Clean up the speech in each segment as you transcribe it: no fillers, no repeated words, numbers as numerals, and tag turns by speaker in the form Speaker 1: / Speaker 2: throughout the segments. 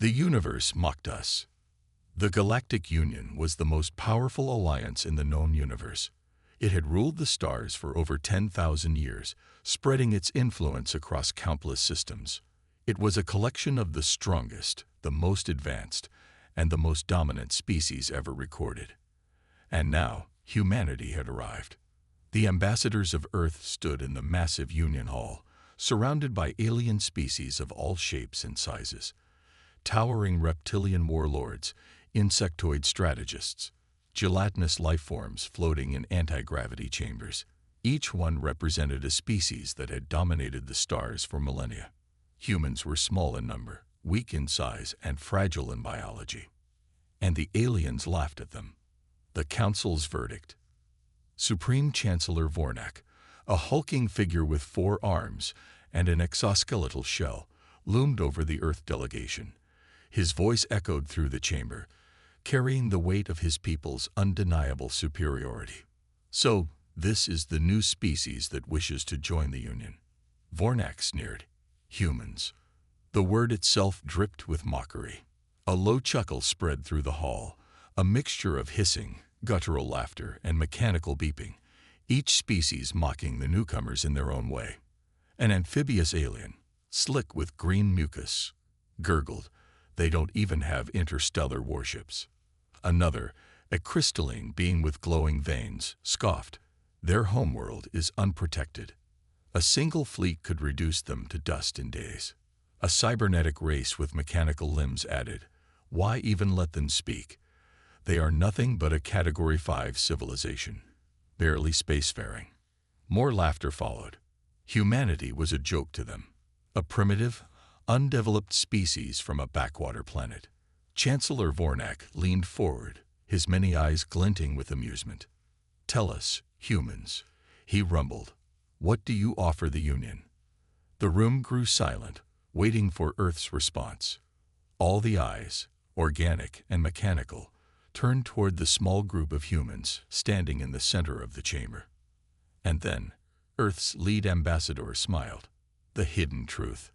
Speaker 1: The universe mocked us. The Galactic Union was the most powerful alliance in the known universe. It had ruled the stars for over 10,000 years, spreading its influence across countless systems. It was a collection of the strongest, the most advanced, and the most dominant species ever recorded. And now, humanity had arrived. The ambassadors of Earth stood in the massive Union Hall, surrounded by alien species of all shapes and sizes. Towering reptilian warlords, insectoid strategists, gelatinous life forms floating in anti-gravity chambers. Each one represented a species that had dominated the stars for millennia. Humans were small in number, weak in size, and fragile in biology. And the aliens laughed at them. The Council's verdict. Supreme Chancellor Vornak, a hulking figure with 4 arms and an exoskeletal shell, loomed over the Earth delegation. His voice echoed through the chamber, carrying the weight of his people's undeniable superiority. So, this is the new species that wishes to join the Union. Vornak sneered. Humans. The word itself dripped with mockery. A low chuckle spread through the hall, a mixture of hissing, guttural laughter, and mechanical beeping, each species mocking the newcomers in their own way. An amphibious alien, slick with green mucus, gurgled, "They don't even have interstellar warships." Another, a crystalline being with glowing veins, scoffed, "Their homeworld is unprotected. A single fleet could reduce them to dust in days." A cybernetic race with mechanical limbs added, "Why even let them speak? They are nothing but a Category 5 civilization, barely spacefaring." More laughter followed. Humanity was a joke to them, a primitive, undeveloped species from a backwater planet. Chancellor Vornak leaned forward, his many eyes glinting with amusement. "Tell us, humans," he rumbled, "what do you offer the Union?" The room grew silent, waiting for Earth's response. All the eyes, organic and mechanical, turned toward the small group of humans standing in the center of the chamber. And then, Earth's lead ambassador smiled. The hidden truth.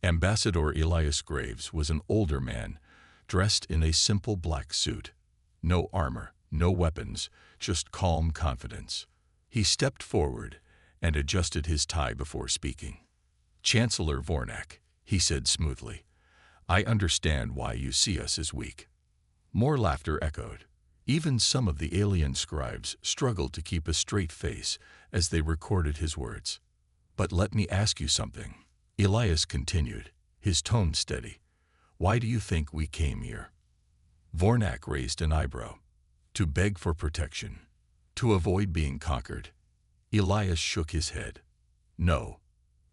Speaker 1: Ambassador Elias Graves was an older man, dressed in a simple black suit. No armor, no weapons, just calm confidence. He stepped forward and adjusted his tie before speaking. "Chancellor Vornak," he said smoothly, "I understand why you see us as weak." More laughter echoed. Even some of the alien scribes struggled to keep a straight face as they recorded his words. "But let me ask you something," Elias continued, his tone steady. "Why do you think we came here?" Vornak raised an eyebrow. "To beg for protection. To avoid being conquered." Elias shook his head. "No."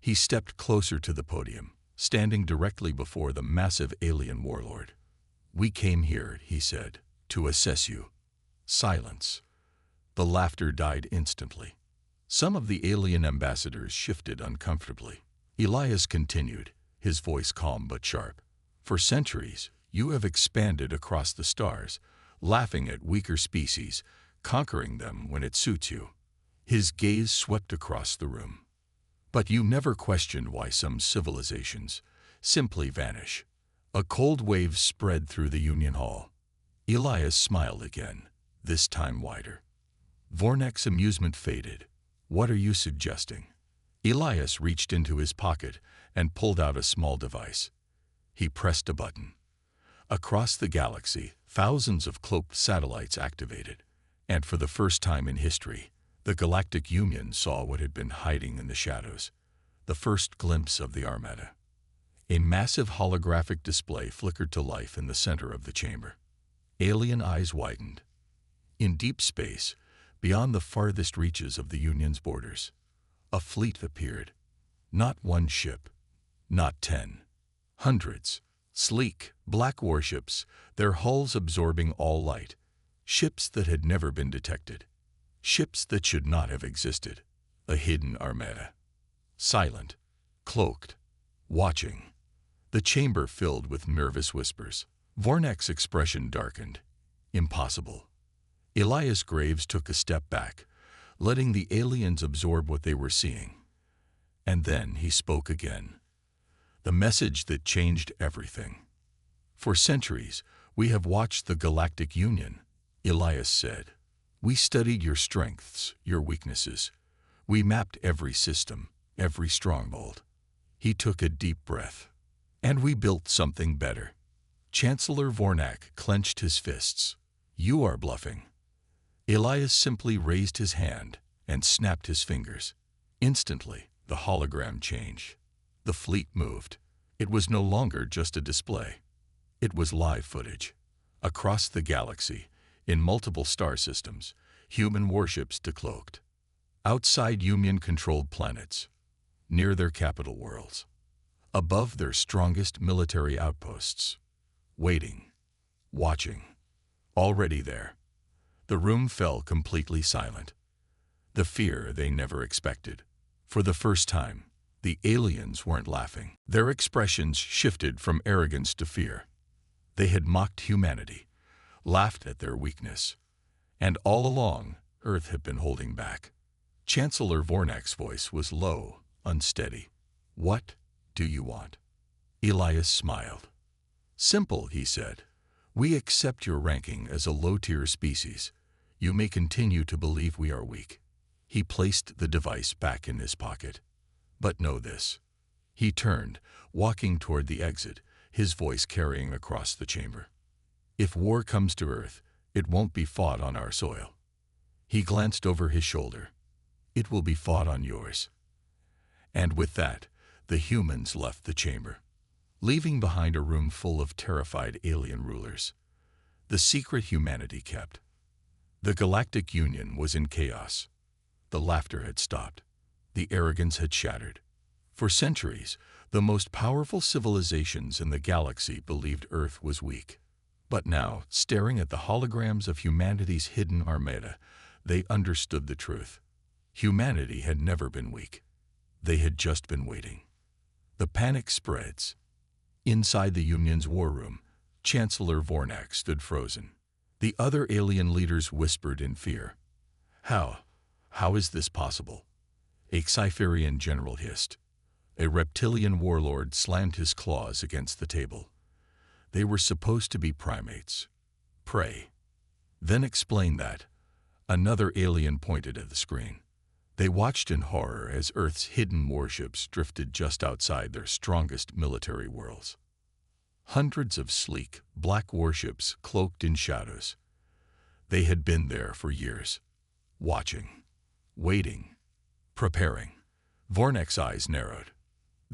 Speaker 1: He stepped closer to the podium, standing directly before the massive alien warlord. "We came here," he said, "to assess you." Silence. The laughter died instantly. Some of the alien ambassadors shifted uncomfortably. Elias continued, his voice calm but sharp. "For centuries, you have expanded across the stars, laughing at weaker species, conquering them when it suits you." His gaze swept across the room. "But you never questioned why some civilizations simply vanish." A cold wave spread through the Union Hall. Elias smiled again, this time wider. Vornak's amusement faded. "What are you suggesting?" Elias reached into his pocket and pulled out a small device. He pressed a button. Across the galaxy, thousands of cloaked satellites activated, and for the first time in history, the Galactic Union saw what had been hiding in the shadows, the first glimpse of the armada. A massive holographic display flickered to life in the center of the chamber. Alien eyes widened. In deep space, beyond the farthest reaches of the Union's borders, a fleet appeared. Not one ship, not 10, hundreds, sleek, black warships, their hulls absorbing all light. Ships that had never been detected. Ships that should not have existed. A hidden armada. Silent, cloaked, watching. The chamber filled with nervous whispers. Vornak's expression darkened. Impossible. Elias Graves took a step back, letting the aliens absorb what they were seeing. And then he spoke again. The message that changed everything. For centuries, we have watched the Galactic Union, Elias said. We studied your strengths, your weaknesses. We mapped every system, every stronghold. He took a deep breath. And we built something better. Chancellor Vornak clenched his fists. You are bluffing. Elias simply raised his hand and snapped his fingers. Instantly, the hologram changed. The fleet moved. It was no longer just a display. It was live footage. Across the galaxy, in multiple star systems, human warships decloaked. Outside Union-controlled planets, near their capital worlds, above their strongest military outposts, waiting, watching, already there. The room fell completely silent. The fear they never expected. For the first time, the aliens weren't laughing. Their expressions shifted from arrogance to fear. They had mocked humanity, laughed at their weakness. And all along, Earth had been holding back. Chancellor Vornak's voice was low, unsteady. What do you want? Elias smiled. Simple, he said. We accept your ranking as a low-tier species. You may continue to believe we are weak. He placed the device back in his pocket. But know this. He turned, walking toward the exit, his voice carrying across the chamber. If war comes to Earth, it won't be fought on our soil. He glanced over his shoulder. It will be fought on yours. And with that, the humans left the chamber, leaving behind a room full of terrified alien rulers. The secret humanity kept. The Galactic Union was in chaos. The laughter had stopped. The arrogance had shattered. For centuries, the most powerful civilizations in the galaxy believed Earth was weak. But now, staring at the holograms of humanity's hidden armada, they understood the truth. Humanity had never been weak. They had just been waiting. The panic spreads. Inside the Union's war room, Chancellor Vornak stood frozen. The other alien leaders whispered in fear. How is this possible? A Sci-fian general hissed. A reptilian warlord slammed his claws against the table. They were supposed to be primates. Prey. Then explain that. Another alien pointed at the screen. They watched in horror as Earth's hidden warships drifted just outside their strongest military worlds. Hundreds of sleek, black warships cloaked in shadows. They had been there for years, watching, waiting, preparing. Vornak's eyes narrowed.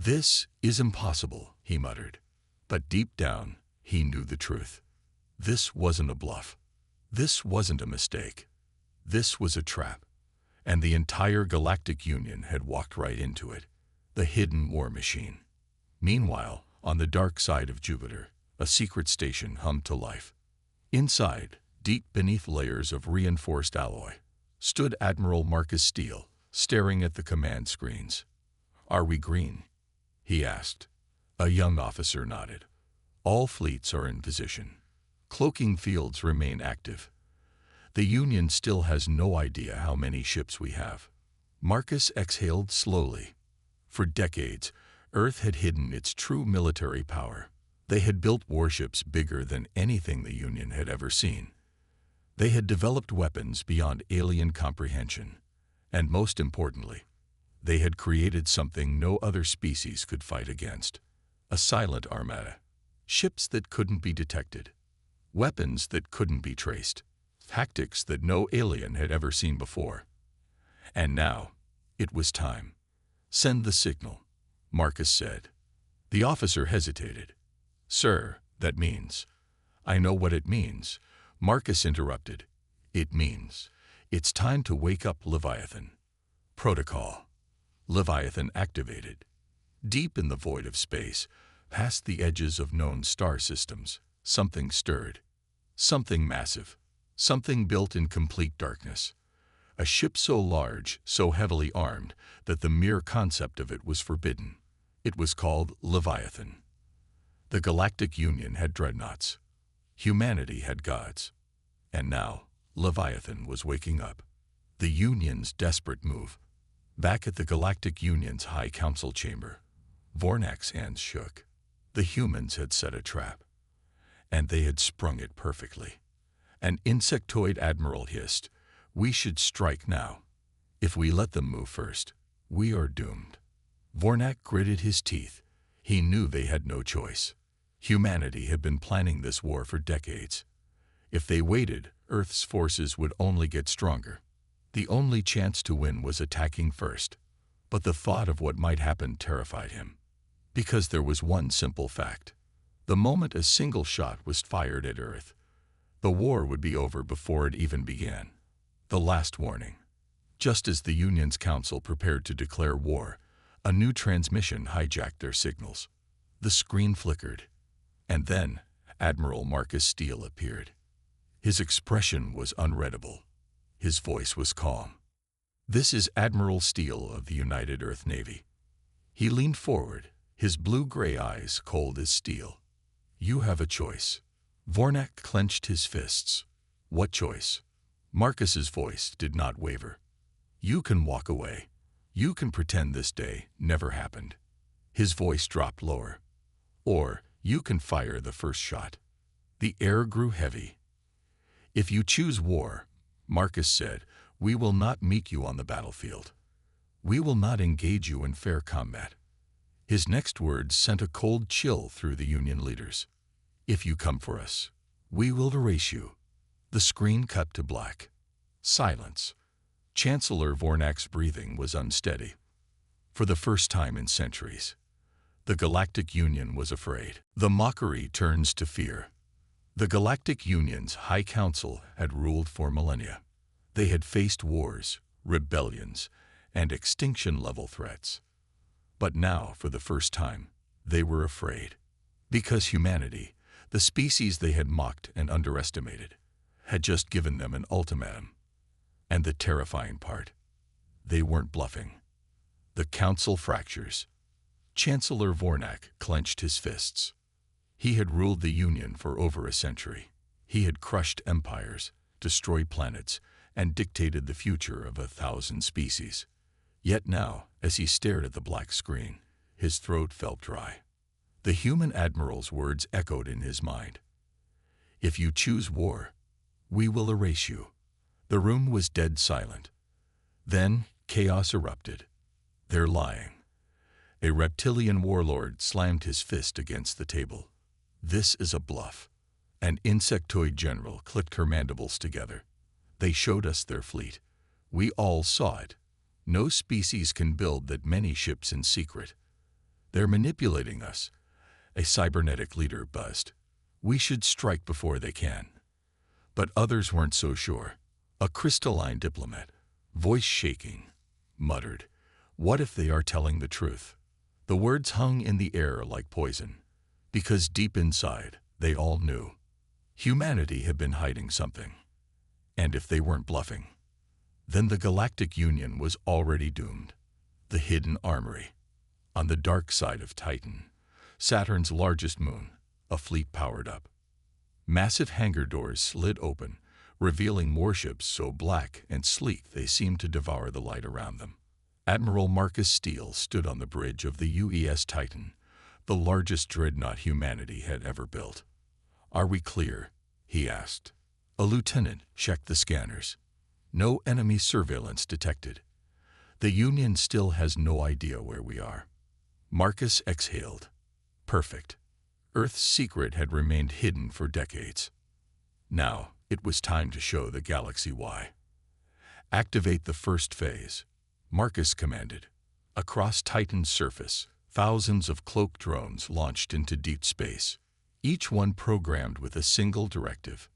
Speaker 1: This is impossible, he muttered. But deep down, he knew the truth. This wasn't a bluff. This wasn't a mistake. This was a trap. And the entire Galactic Union had walked right into it, the hidden war machine. Meanwhile, on the dark side of Jupiter, a secret station hummed to life. Inside, deep beneath layers of reinforced alloy, stood Admiral Marcus Steele, staring at the command screens. Are we green? He asked. A young officer nodded. All fleets are in position. Cloaking fields remain active. The Union still has no idea how many ships we have. Marcus exhaled slowly. For decades, Earth had hidden its true military power. They had built warships bigger than anything the Union had ever seen. They had developed weapons beyond alien comprehension. And most importantly, they had created something no other species could fight against. A silent armada. Ships that couldn't be detected. Weapons that couldn't be traced. Tactics that no alien had ever seen before. And now, it was time. Send the signal, Marcus said. The officer hesitated. Sir, that means. I know what it means, Marcus interrupted. It means it's time to wake up Leviathan. Protocol. Leviathan activated. Deep in the void of space, past the edges of known star systems, something stirred. Something massive. Something built in complete darkness. A ship so large, so heavily armed, that the mere concept of it was forbidden. It was called Leviathan. The Galactic Union had dreadnoughts. Humanity had gods. And now, Leviathan was waking up. The Union's desperate move. Back at the Galactic Union's High Council chamber, Vornak's hands shook. The humans had set a trap. and they had sprung it perfectly. An insectoid admiral hissed, "We should strike now. If we let them move first, we are doomed." Vornak gritted his teeth. He knew they had no choice. Humanity had been planning this war for decades. If they waited, Earth's forces would only get stronger. The only chance to win was attacking first. But the thought of what might happen terrified him. Because there was one simple fact. The moment a single shot was fired at Earth, the war would be over before it even began. The last warning. Just as the Union's council prepared to declare war, a new transmission hijacked their signals. The screen flickered, and then Admiral Marcus Steele appeared. His expression was unreadable. His voice was calm. "This is Admiral Steele of the United Earth Navy." He leaned forward, his blue-gray eyes cold as steel. "You have a choice." Vornak clenched his fists. "What choice?" Marcus's voice did not waver. "You can walk away. You can pretend this day never happened." His voice dropped lower. "Or you can fire the first shot." The air grew heavy. "If you choose war," Marcus said, "we will not meet you on the battlefield. We will not engage you in fair combat." His next words sent a cold chill through the Union leaders. "If you come for us, we will erase you." The screen cut to black. Silence. Chancellor Vornak's breathing was unsteady. For the first time in centuries, the Galactic Union was afraid. The mockery turns to fear. The Galactic Union's High Council had ruled for millennia. They had faced wars, rebellions, and extinction-level threats. But now, for the first time, they were afraid. Because humanity, the species they had mocked and underestimated, had just given them an ultimatum. And the terrifying part, they weren't bluffing. The council fractures. Chancellor Vornak clenched his fists. He had ruled the Union for over a century. He had crushed empires, destroyed planets, and dictated the future of 1,000 species. Yet now, as he stared at the black screen, his throat felt dry. The human admiral's words echoed in his mind. "If you choose war, we will erase you." The room was dead silent. Then chaos erupted. "They're lying." A reptilian warlord slammed his fist against the table. "This is a bluff." An insectoid general clicked her mandibles together. "They showed us their fleet. We all saw it. No species can build that many ships in secret. They're manipulating us." A cybernetic leader buzzed. "We should strike before they can." But others weren't so sure. A crystalline diplomat, voice shaking, muttered, "What if they are telling the truth?" The words hung in the air like poison, because deep inside, they all knew. Humanity had been hiding something. And if they weren't bluffing, then the Galactic Union was already doomed. The hidden armory. On the dark side of Titan, Saturn's largest moon, a fleet powered up. Massive hangar doors slid open, revealing warships so black and sleek they seemed to devour the light around them. Admiral Marcus Steele stood on the bridge of the UES Titan, the largest dreadnought humanity had ever built. "Are we clear?" he asked. A lieutenant checked the scanners. "No enemy surveillance detected. The Union still has no idea where we are." Marcus exhaled. Perfect. Earth's secret had remained hidden for decades. Now, it was time to show the galaxy why. "Activate the first phase," Marcus commanded. Across Titan's surface, thousands of cloaked drones launched into deep space, each one programmed with a single directive: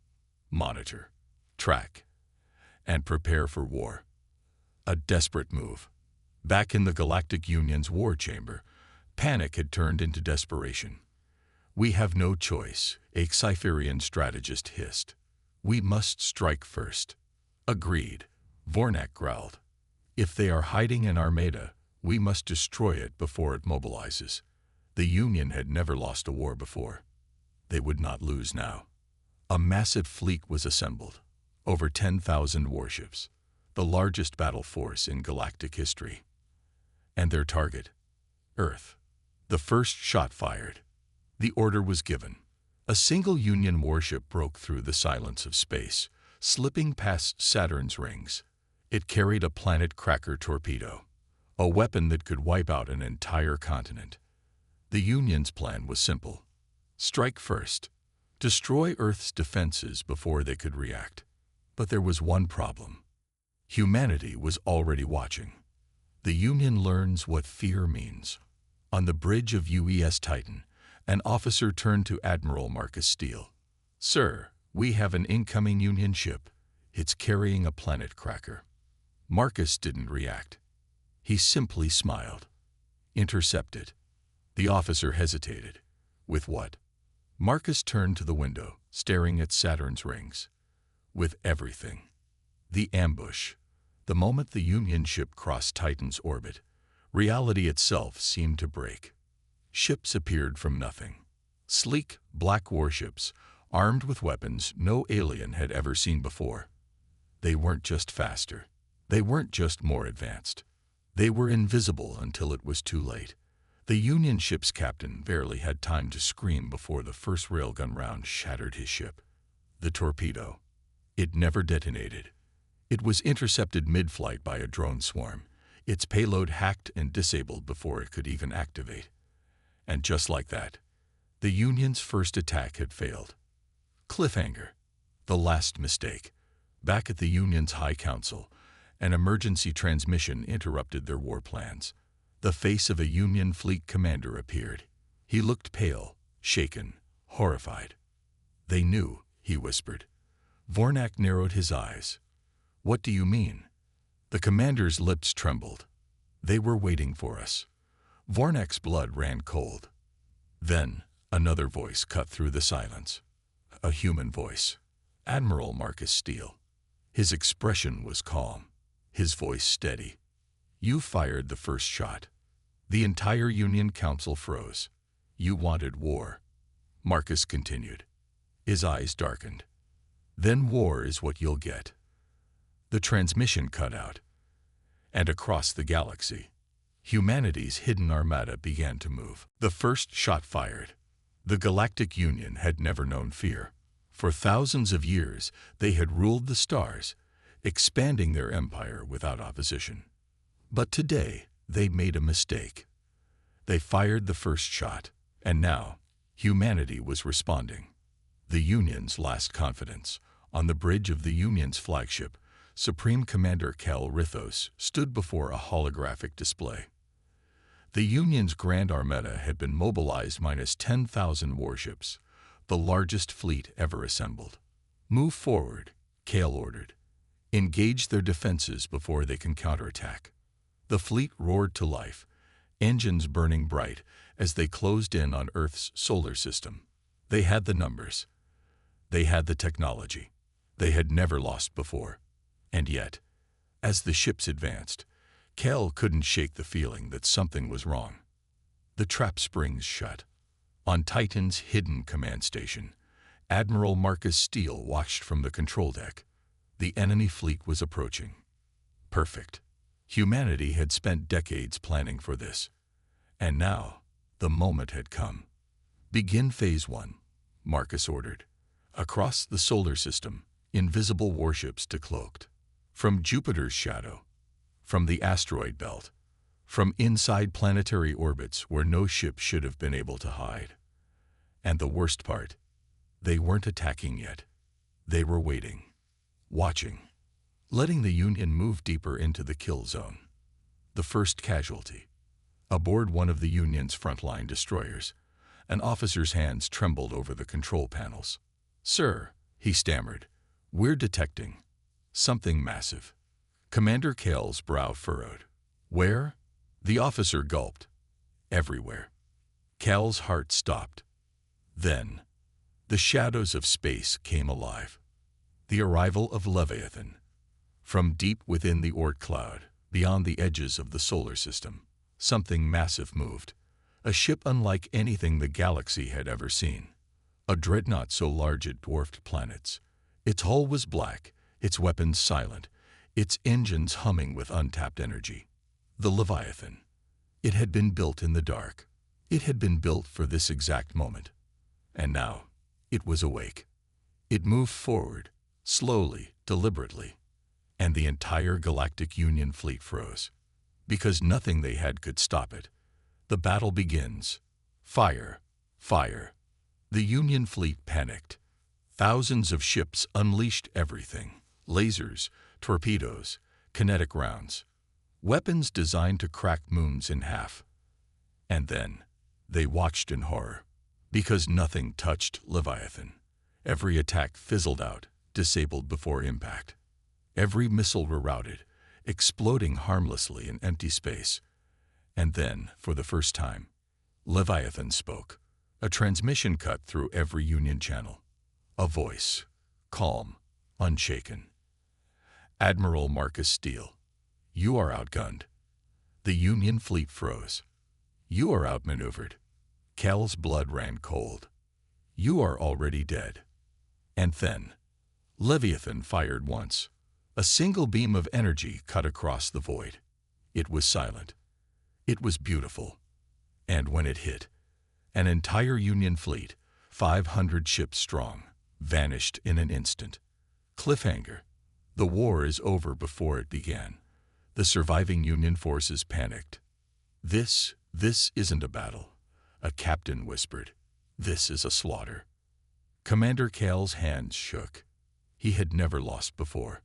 Speaker 1: monitor, track, and prepare for war. A desperate move. Back in the Galactic Union's war chamber, panic had turned into desperation. "We have no choice," a Sci-fian strategist hissed. "We must strike first." "Agreed," Vornak growled. "If they are hiding an armada, we must destroy it before it mobilizes." The Union had never lost a war before. They would not lose now. A massive fleet was assembled, over 10,000 warships, the largest battle force in galactic history. And their target? Earth. The first shot fired. The order was given. A single Union warship broke through the silence of space, slipping past Saturn's rings. It carried a planet cracker torpedo, a weapon that could wipe out an entire continent. The Union's plan was simple. Strike first. Destroy Earth's defenses before they could react. But there was one problem. Humanity was already watching. The Union learns what fear means. On the bridge of UES Titan, an officer turned to Admiral Marcus Steele. "Sir, we have an incoming Union ship. It's carrying a planet cracker." Marcus didn't react. He simply smiled. "Intercept it." The officer hesitated. "With what?" Marcus turned to the window, staring at Saturn's rings. "With everything." The ambush. The moment the Union ship crossed Titan's orbit, reality itself seemed to break. Ships appeared from nothing. Sleek, black warships, armed with weapons no alien had ever seen before. They weren't just faster. They weren't just more advanced. They were invisible until it was too late. The Union ship's captain barely had time to scream before the first railgun round shattered his ship. The torpedo. It never detonated. It was intercepted mid-flight by a drone swarm, its payload hacked and disabled before it could even activate. And just like that, the Union's first attack had failed. Cliffhanger. The last mistake. Back at the Union's High Council, an emergency transmission interrupted their war plans. The face of a Union fleet commander appeared. He looked pale, shaken, horrified. "They knew," he whispered. Vornak narrowed his eyes. "What do you mean?" The commander's lips trembled. "They were waiting for us." Vornak's blood ran cold. Then, another voice cut through the silence. A human voice. Admiral Marcus Steele. His expression was calm, his voice steady. "You fired the first shot." The entire Union Council froze. "You wanted war." Marcus continued. His eyes darkened. "Then war is what you'll get." The transmission cut out. And across the galaxy, humanity's hidden armada began to move. The first shot fired. The Galactic Union had never known fear. For thousands of years, they had ruled the stars, expanding their empire without opposition. But today, they made a mistake. They fired the first shot, and now, humanity was responding. The Union's last confidence. On the bridge of the Union's flagship, Supreme Commander Cal Rithos stood before a holographic display. The Union's Grand Armada had been mobilized minus 10,000 warships, the largest fleet ever assembled. "Move forward," Cal ordered. "Engage their defenses before they can counterattack." The fleet roared to life, engines burning bright as they closed in on Earth's solar system. They had the numbers. They had the technology. They had never lost before. And yet, as the ships advanced, Cal couldn't shake the feeling that something was wrong. The trap springs shut. On Titan's hidden command station, Admiral Marcus Steele watched from the control deck. The enemy fleet was approaching. Perfect. Humanity had spent decades planning for this. And now, the moment had come. "Begin Phase 1, Marcus ordered. Across the solar system, invisible warships decloaked. From Jupiter's shadow, from the asteroid belt, from inside planetary orbits where no ship should have been able to hide. And the worst part, they weren't attacking yet. They were waiting, watching, letting the Union move deeper into the kill zone. The first casualty. Aboard one of the Union's frontline destroyers, an officer's hands trembled over the control panels. "Sir," he stammered, "we're detecting something massive." Commander Cal's brow furrowed. "Where?" The officer gulped. "Everywhere." Cal's heart stopped. Then, the shadows of space came alive. The arrival of Leviathan. From deep within the Oort cloud, beyond the edges of the solar system, something massive moved. A ship unlike anything the galaxy had ever seen. A dreadnought so large it dwarfed planets. Its hull was black, its weapons silent, its engines humming with untapped energy. The Leviathan. It had been built in the dark. It had been built for this exact moment. And now, It was awake. It moved forward, slowly, deliberately, and the entire Galactic Union fleet froze. Because nothing they had could stop it. The battle begins. Fire, fire. The Union fleet panicked. Thousands of ships unleashed everything. Lasers, torpedoes, kinetic rounds. Weapons designed to crack moons in half. And then, they watched in horror. Because nothing touched Leviathan. Every attack fizzled out, disabled before impact. Every missile rerouted, exploding harmlessly in empty space. And then, for the first time, Leviathan spoke. A transmission cut through every Union channel. A voice, calm, unshaken. Admiral Marcus Steele, you are outgunned. The Union fleet froze. You are outmaneuvered. Cal's blood ran cold. You are already dead. And then, Leviathan fired once. A single beam of energy cut across the void. It was silent. It was beautiful. And when it hit, an entire Union fleet, 500 ships strong, vanished in an instant. Cliffhanger. The war is over before it began. The surviving Union forces panicked. This isn't a battle, a captain whispered. This is a slaughter. Commander Cal's hands shook. He had never lost before.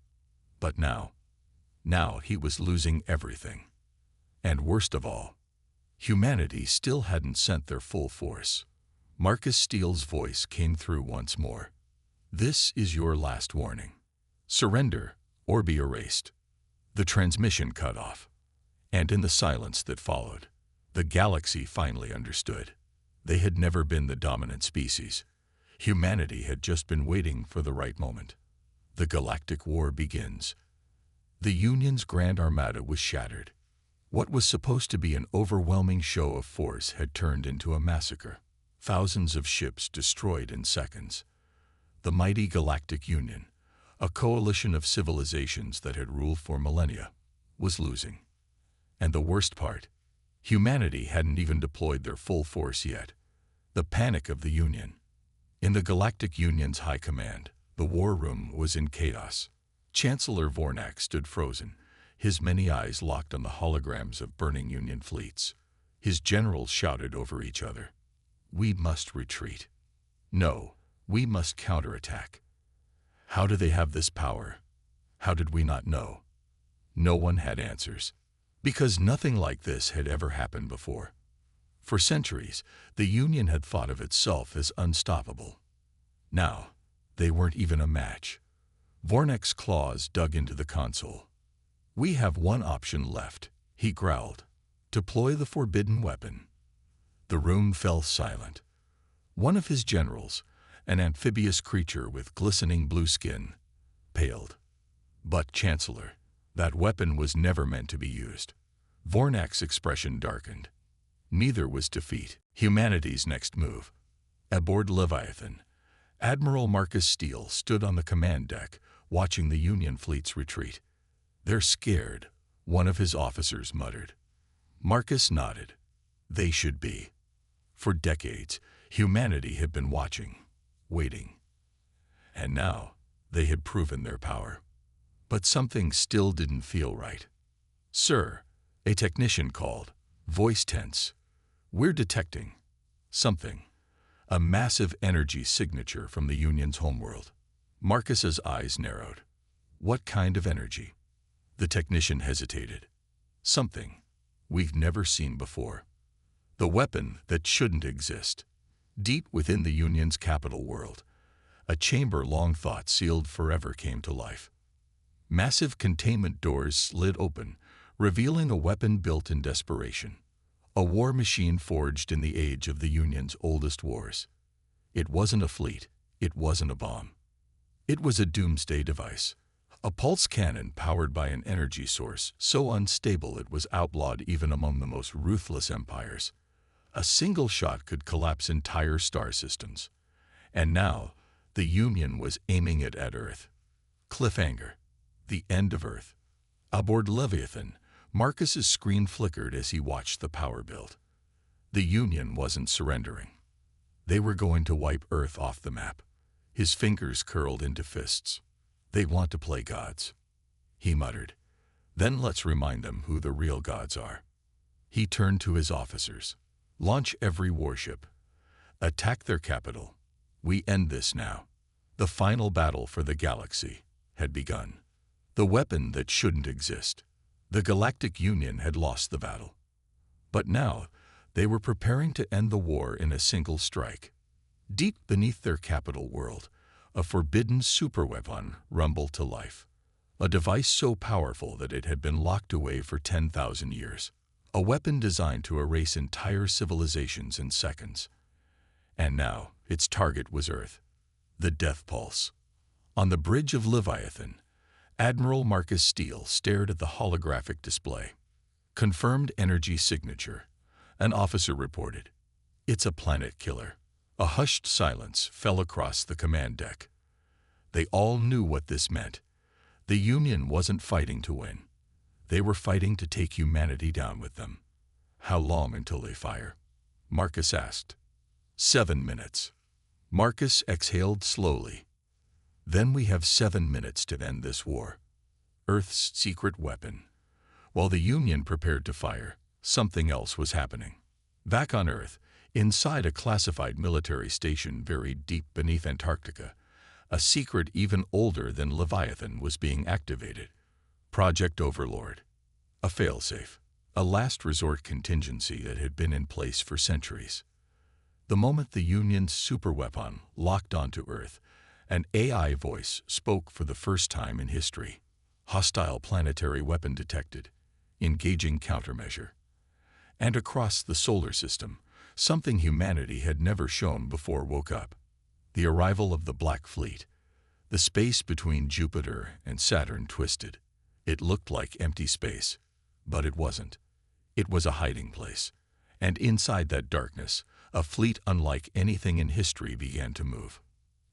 Speaker 1: But now he was losing everything. And worst of all, humanity still hadn't sent their full force. Marcus Steele's voice came through once more. This is your last warning. Surrender or be erased. The transmission cut off. And in the silence that followed, the galaxy finally understood. They had never been the dominant species. Humanity had just been waiting for the right moment. The Galactic War begins. The Union's Grand Armada was shattered. What was supposed to be an overwhelming show of force had turned into a massacre. Thousands of ships destroyed in seconds. The mighty Galactic Union, a coalition of civilizations that had ruled for millennia, was losing. And the worst part, humanity hadn't even deployed their full force yet. The panic of the Union. In the Galactic Union's high command, the war room was in chaos. Chancellor Vornak stood frozen, his many eyes locked on the holograms of burning Union fleets. His generals shouted over each other. We must retreat. No, we must counterattack. How do they have this power? How did we not know? No one had answers. Because nothing like this had ever happened before. For centuries, the Union had thought of itself as unstoppable. Now, they weren't even a match. Vornak's claws dug into the console. We have one option left, he growled. Deploy the forbidden weapon. The room fell silent. One of his generals, an amphibious creature with glistening blue skin, paled. But, Chancellor, that weapon was never meant to be used. Vornak's expression darkened. Neither was defeat humanity's next move. Aboard Leviathan, Admiral Marcus Steele stood on the command deck, watching the Union fleet's retreat. They're scared, one of his officers muttered. Marcus nodded. They should be. For decades, humanity had been watching, waiting. And now, they had proven their power. But something still didn't feel right. Sir, a technician called, voice tense. We're detecting something. A massive energy signature from the Union's homeworld. Marcus's eyes narrowed. What kind of energy? The technician hesitated. Something we've never seen before. The weapon that shouldn't exist. Deep within the Union's capital world, a chamber long thought sealed forever came to life. Massive containment doors slid open, revealing a weapon built in desperation. A war machine forged in the age of the Union's oldest wars. It wasn't a fleet. It wasn't a bomb. It was a doomsday device. A pulse cannon powered by an energy source so unstable it was outlawed even among the most ruthless empires. A single shot could collapse entire star systems. And now, the Union was aiming it at Earth. Cliffhanger. The end of Earth. Aboard Leviathan, Marcus's screen flickered as he watched the power build. The Union wasn't surrendering. They were going to wipe Earth off the map. His fingers curled into fists. They want to play gods, he muttered. Then let's remind them who the real gods are. He turned to his officers. Launch every warship. Attack their capital. We end this now. The final battle for the galaxy had begun. The weapon that shouldn't exist. The Galactic Union had lost the battle. But now, they were preparing to end the war in a single strike. Deep beneath their capital world, a forbidden superweapon rumbled to life. A device so powerful that it had been locked away for 10,000 years. A weapon designed to erase entire civilizations in seconds. And now, its target was Earth. The Death Pulse. On the bridge of Leviathan, Admiral Marcus Steele stared at the holographic display. Confirmed energy signature, an officer reported. It's a planet killer. A hushed silence fell across the command deck. They all knew what this meant. The Union wasn't fighting to win. They were fighting to take humanity down with them. How long until they fire? Marcus asked. 7 minutes. Marcus exhaled slowly. Then we have 7 minutes to end this war. Earth's secret weapon. While the Union prepared to fire, something else was happening. Back on Earth, inside a classified military station buried deep beneath Antarctica, a secret even older than Leviathan was being activated. Project Overlord. A failsafe. A last resort contingency that had been in place for centuries. The moment the Union's superweapon locked onto Earth, an AI voice spoke for the first time in history. Hostile planetary weapon detected. Engaging countermeasure. And across the solar system, something humanity had never shown before woke up. The arrival of the Black Fleet. The space between Jupiter and Saturn twisted. It looked like empty space, but it wasn't. It was a hiding place. And inside that darkness, a fleet unlike anything in history began to move.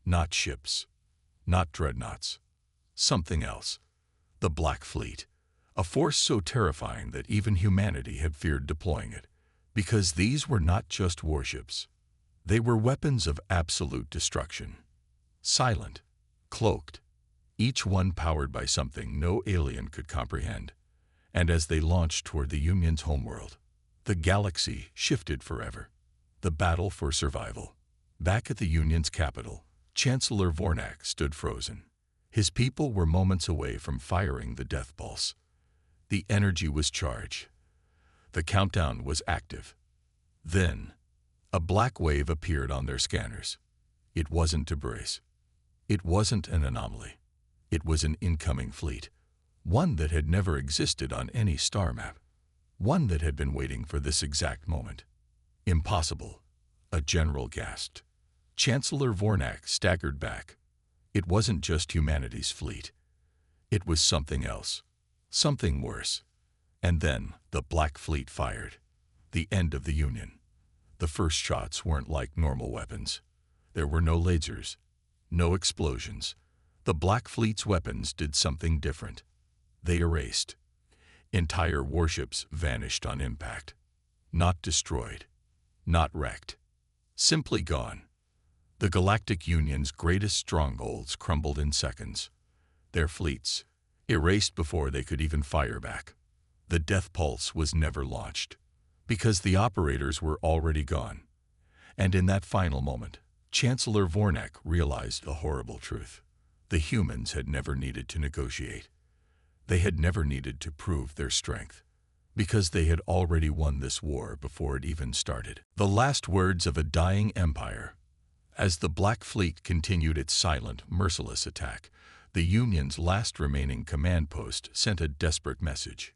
Speaker 1: Not ships, not dreadnoughts. Something else. The Black Fleet. A force so terrifying that even humanity had feared deploying it. Because these were not just warships. They were weapons of absolute destruction. Silent, cloaked, each one powered by something no alien could comprehend. And as they launched toward the Union's homeworld, the galaxy shifted forever. The battle for survival. Back at the Union's capital, Chancellor Vornak stood frozen. His people were moments away from firing the death pulse. The energy was charged. The countdown was active. Then, a black wave appeared on their scanners. It wasn't debris. It wasn't an anomaly. It was an incoming fleet. One that had never existed on any star map. One that had been waiting for this exact moment. Impossible, a general gasped. Chancellor Vornak staggered back. It wasn't just humanity's fleet. It was something else. Something worse. And then the Black Fleet fired. The end of the Union. The first shots weren't like normal weapons. There were no lasers, no explosions. The Black Fleet's weapons did something different. They erased. Entire warships vanished on impact. Not destroyed. Not wrecked. Simply gone. The Galactic Union's greatest strongholds crumbled in seconds. Their fleets, erased before they could even fire back. The Death Pulse was never launched, because the operators were already gone. And in that final moment, Chancellor Vornak realized a horrible truth. The humans had never needed to negotiate. They had never needed to prove their strength, because they had already won this war before it even started. The last words of a dying empire. As the Black Fleet continued its silent, merciless attack, the Union's last remaining command post sent a desperate message.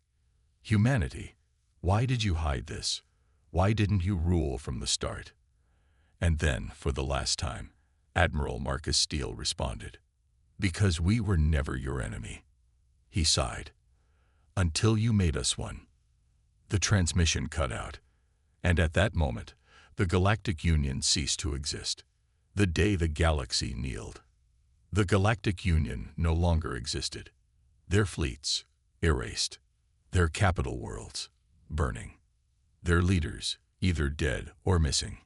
Speaker 1: Humanity, why did you hide this? Why didn't you rule from the start? And then, for the last time, Admiral Marcus Steele responded. Because we were never your enemy. He sighed. Until you made us one. The transmission cut out, and at that moment, the Galactic Union ceased to exist. The day the galaxy kneeled. The Galactic Union no longer existed. Their fleets, erased. Their capital worlds, burning. Their leaders, either dead or missing.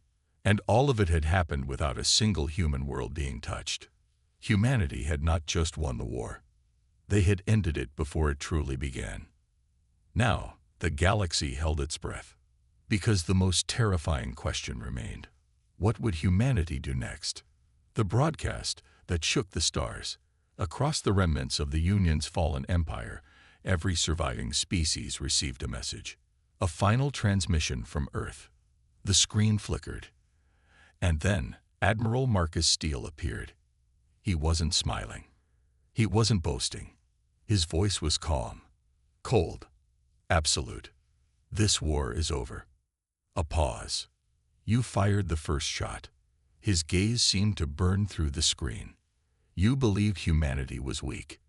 Speaker 1: And all of it had happened without a single human world being touched. Humanity had not just won the war. They had ended it before it truly began. Now, the galaxy held its breath, because the most terrifying question remained. What would humanity do next? The broadcast that shook the stars. Across the remnants of the Union's fallen empire, every surviving species received a message. A final transmission from Earth. The screen flickered. And then Admiral Marcus Steele appeared. He wasn't smiling. He wasn't boasting. His voice was calm, cold, absolute. This war is over. A pause. You fired the first shot. His gaze seemed to burn through the screen. You believed humanity was weak.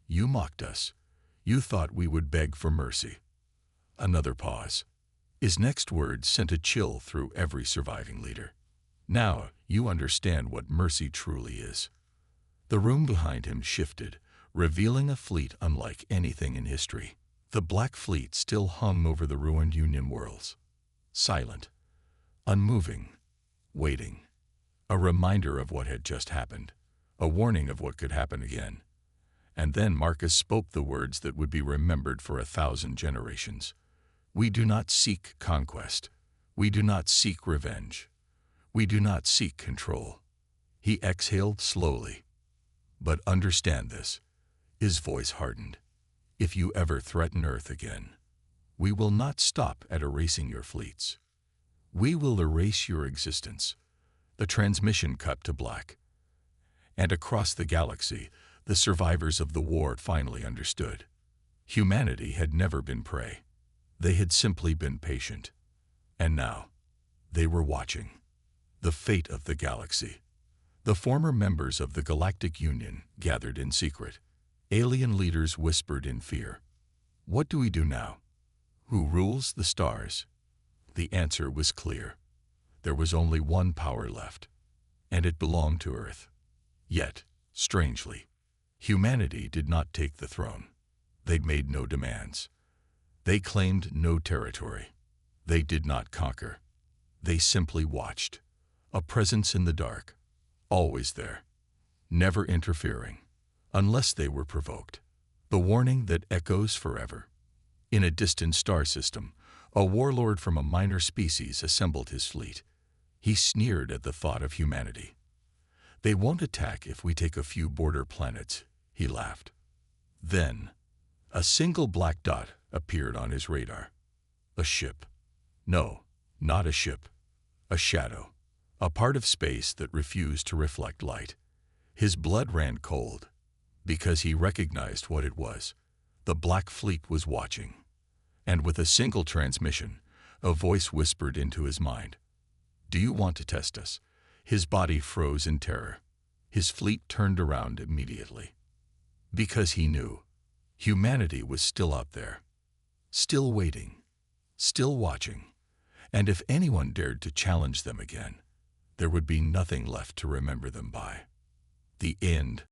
Speaker 1: You mocked us. You thought we would beg for mercy. Another pause. His next words sent a chill through every surviving leader. Now you understand what mercy truly is. The room behind him shifted, revealing a fleet unlike anything in history. The Black Fleet still hung over the ruined Union worlds. Silent, unmoving, waiting. A reminder of what had just happened. A warning of what could happen again. And then Marcus spoke the words that would be remembered for 1,000 generations. We do not seek conquest. We do not seek revenge. We do not seek control. He exhaled slowly. But understand this. His voice hardened. If you ever threaten Earth again, we will not stop at erasing your fleets. We will erase your existence. The transmission cut to black. And across the galaxy, the survivors of the war finally understood. Humanity had never been prey. They had simply been patient. And now, they were watching. The fate of the galaxy. The former members of the Galactic Union gathered in secret. Alien leaders whispered in fear. What do we do now? Who rules the stars? The answer was clear. There was only one power left, and it belonged to Earth. Yet, strangely, humanity did not take the throne. They made no demands. They claimed no territory. They did not conquer. They simply watched. A presence in the dark, always there, never interfering, unless they were provoked. The warning that echoes forever. In a distant star system, a warlord from a minor species assembled his fleet. He sneered at the thought of humanity. They won't attack if we take a few border planets, he laughed. Then, a single black dot appeared on his radar. A ship. No, not a ship. A shadow. A part of space that refused to reflect light. His blood ran cold, because he recognized what it was. The Black Fleet was watching. And with a single transmission, a voice whispered into his mind. Do you want to test us? His body froze in terror. His fleet turned around immediately. Because he knew humanity was still out there, still waiting, still watching. And if anyone dared to challenge them again, there would be nothing left to remember them by. The end